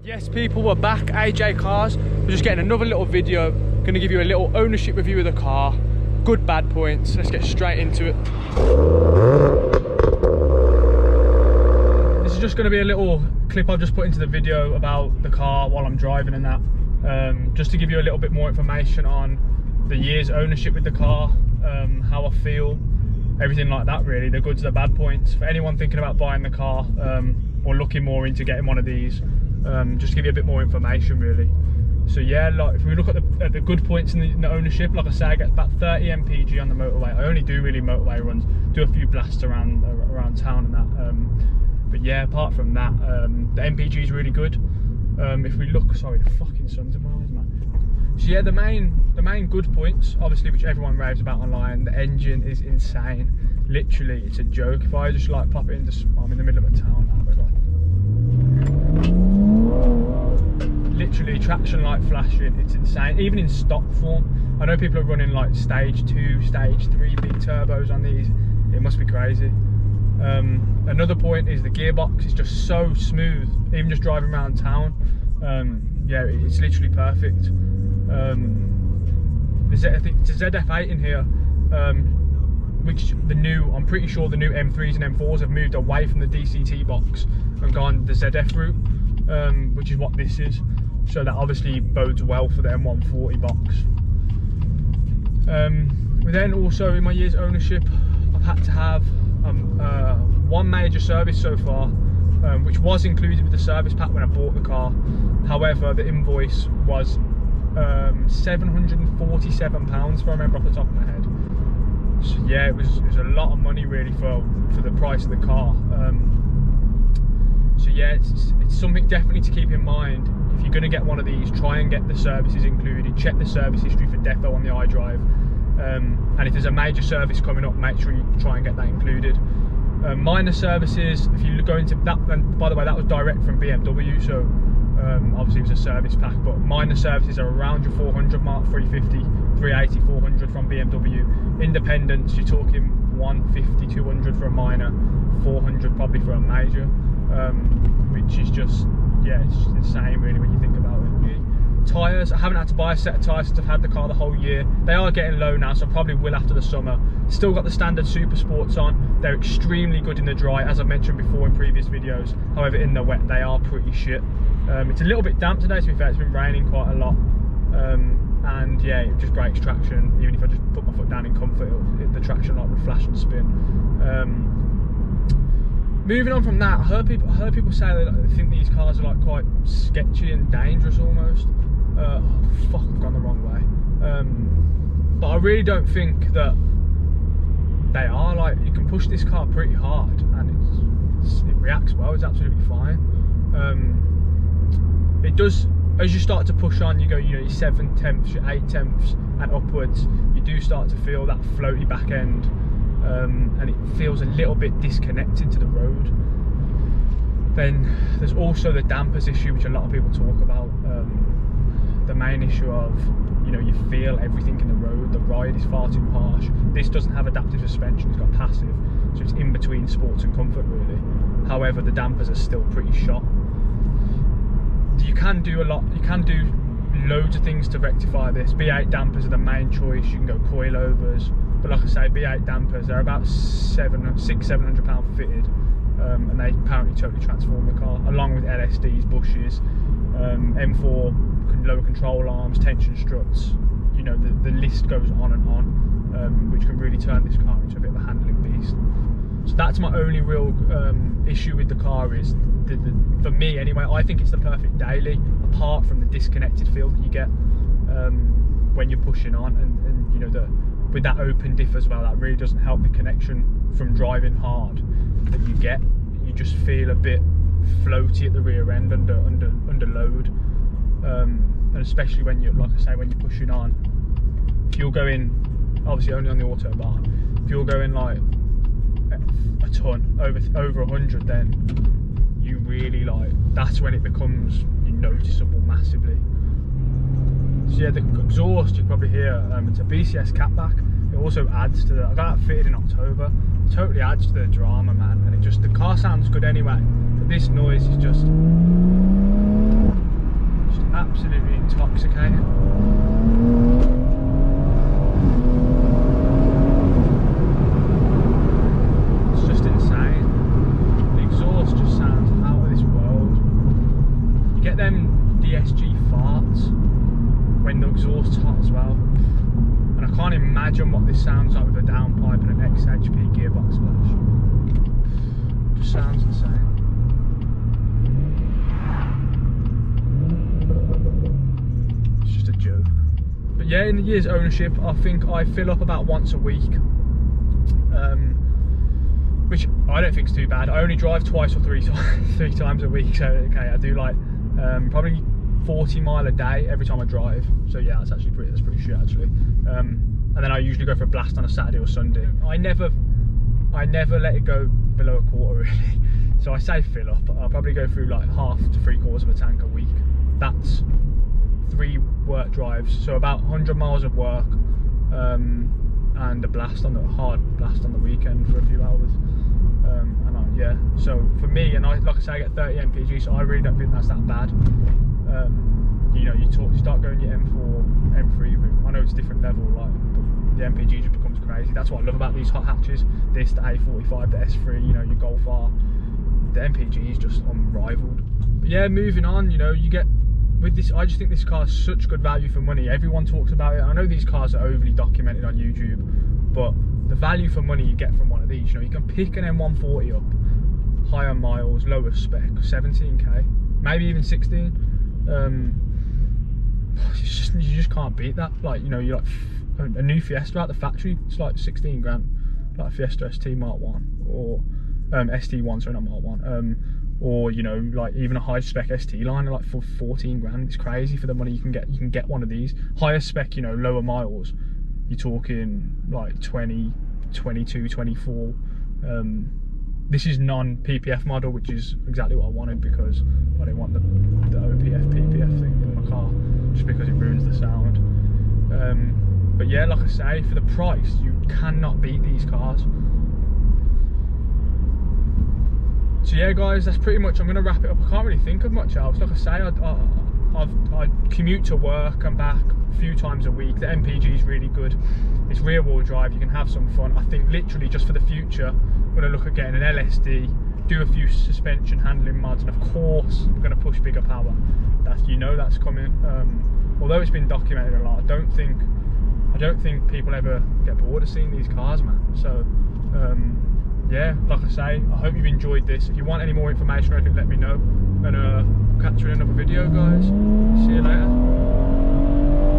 Yes, people, we're back. AJ Cars. We're just getting another little video. Going to give you a little ownership review of the car. Good, bad points. Let's get straight into it. This is just going to be a little clip I've just put into the video about the car while I'm driving and that. Just to give you a little bit more information on the year's ownership with the car, how I feel, everything like that really, the goods, the bad points. For anyone thinking about buying the car or looking more into getting one of these, just to give you a bit more information really. So yeah, like if we look at the good points in the ownership, like I say, I get about 30 mpg on the motorway. I only do really motorway runs, do a few blasts around town and that. But yeah, apart from that, the mpg is really good. If we look, sorry, the fucking sun's in my eyes, man. So yeah, the main good points, obviously, which everyone raves about online, the engine is insane. Literally, it's a joke. If I just like pop it into, I'm in the middle of a town now, but like, literally traction light flashing, it's insane. Even in stock form, I know people are running like stage 2, stage 3 big turbos on these. It must be crazy. Another point is the gearbox is just so smooth, even just driving around town. Yeah, it's literally perfect. I think it's a ZF8 in here, which I'm pretty sure the new M3s and M4s have moved away from the DCT box and gone the ZF route, which is what this is. So that obviously bodes well for the M140 box. Then also in my year's ownership, I've had to have one major service so far, which was included with the service pack when I bought the car. However, the invoice was £747 if I remember off the top of my head. So yeah, it was a lot of money really for the price of the car. So yeah, it's something definitely to keep in mind. If you're going to get one of these, try and get the services included. Check the service history for defo on the iDrive, and if there's a major service coming up, make sure you try and get that included. Minor services, if you go into that, and by the way, that was direct from BMW, so obviously it was a service pack, but minor services are around your 400 mark, 350, 380, 400 from BMW. Independents, you're talking 150, 200 for a minor, 400 probably for a major, which is just, yeah, it's just insane really when you think about it. Tyres, I haven't had to buy a set of tyres since I've had the car the whole year. They are getting low now, so I probably will after the summer. Still got the standard Super Sports on. They're extremely good in the dry, as I've mentioned before in previous videos. However, in the wet, they are pretty shit. It's a little bit damp today, to be fair. It's been raining quite a lot. And yeah, it just breaks traction. Even if I just put my foot down in comfort, the traction light would flash and spin. Moving on from that, I heard people say that they think these cars are like quite sketchy and dangerous almost. Fuck, I've gone the wrong way. But I really don't think that they are. Like, you can push this car pretty hard and it reacts well. It's absolutely fine. It does, as you start to push on, you go, you know, your 7/10, your 8/10 and upwards, you do start to feel that floaty back end. And it feels a little bit disconnected to the road. Then there's also the dampers issue, which a lot of people talk about. The main issue of, you know, you feel everything in the road. The ride is far too harsh. This doesn't have adaptive suspension, it's got passive, so it's in between sports and comfort really. However, the dampers are still pretty shot. You can do a lot, you can do loads of things to rectify this. B8 dampers are the main choice. You can go coilovers, but like I say, B8 dampers, they're about £600-700 fitted, and they apparently totally transform the car, along with LSDs, bushes, M4 lower control arms, tension struts. You know, the list goes on and on, which can really turn this car into a bit of a handling beast. So that's my only real issue with the car. Is for me anyway, I think it's the perfect daily, apart from the disconnected feel that you get when you're pushing on, and you know, with that open diff as well, that really doesn't help the connection from driving hard that you get. You just feel a bit floaty at the rear end under load, and especially when you're, like I say, when you're pushing on. If you're going, obviously only on the autobahn, if you're going like a ton over 100, then you really, like, that's when it becomes noticeable massively. So yeah, the exhaust, you can probably hear, it's a BCS catback. It also adds to the, I got that fitted in October, it totally adds to the drama, man. And it just, the car sounds good anyway, but this noise is just, You get them DSG farts when the exhaust's hot as well. And I can't imagine what this sounds like with a downpipe and an XHP gearbox flash. Just sounds insane. It's just a joke. But yeah, in the year's ownership, I think I fill up about once a week. Which I don't think is too bad. I only drive twice or three times a week, so okay, I do like probably 40 mile a day every time I drive. So yeah, that's pretty shit actually. And then I usually go for a blast on a Saturday or Sunday. I never let it go below a quarter really. So I say fill up. I'll probably go through like half to 3/4 of a tank a week. That's 3 work drives, so about 100 miles of work, and a blast on the hard blast on the weekend for a few hours. Yeah, so for me, and like I say, I get 30 mpg, so I really don't think that's that bad. You know, you start going your M4, M3 route. I know it's different level, like, but the mpg just becomes crazy. That's what I love about these hot hatches. This, the A45, the S3, you know, your Golf R. The mpg is just unrivaled. But yeah, moving on, you know, you get with this. I just think this car is such good value for money. Everyone talks about it. I know these cars are overly documented on YouTube, but the value for money you get from one of these, you know, you can pick an M140 up, higher miles, lower spec, 17k, maybe even 16. You just can't beat that. Like, you know, you like a new Fiesta out the factory, it's like 16 grand, like a Fiesta ST Mark 1 or ST1, sorry, not Mark 1, or you know, like even a high spec ST line like for 14 grand. It's crazy for the money you can get. You can get one of these higher spec, you know, lower miles. You're talking like 20, 22, 24. This is non-PPF model, which is exactly what I wanted because I didn't want the OPF PPF thing in my car, just because it ruins the sound. But yeah, like I say, for the price, you cannot beat these cars. So yeah, guys, that's pretty much. I'm going to wrap it up. I can't really think of much else. Like I say, I commute to work and back a few times a week. The MPG is really good. It's rear wheel drive. You can have some fun. I think literally just for the future, I'm going to look at getting an LSD, do a few suspension handling mods, and of course, I'm going to push bigger power. That's coming. Although it's been documented a lot, I don't think people ever get bored of seeing these cars, man. So yeah, like I say, I hope you've enjoyed this. If you want any more information or anything, let me know, and catch you in another video, guys.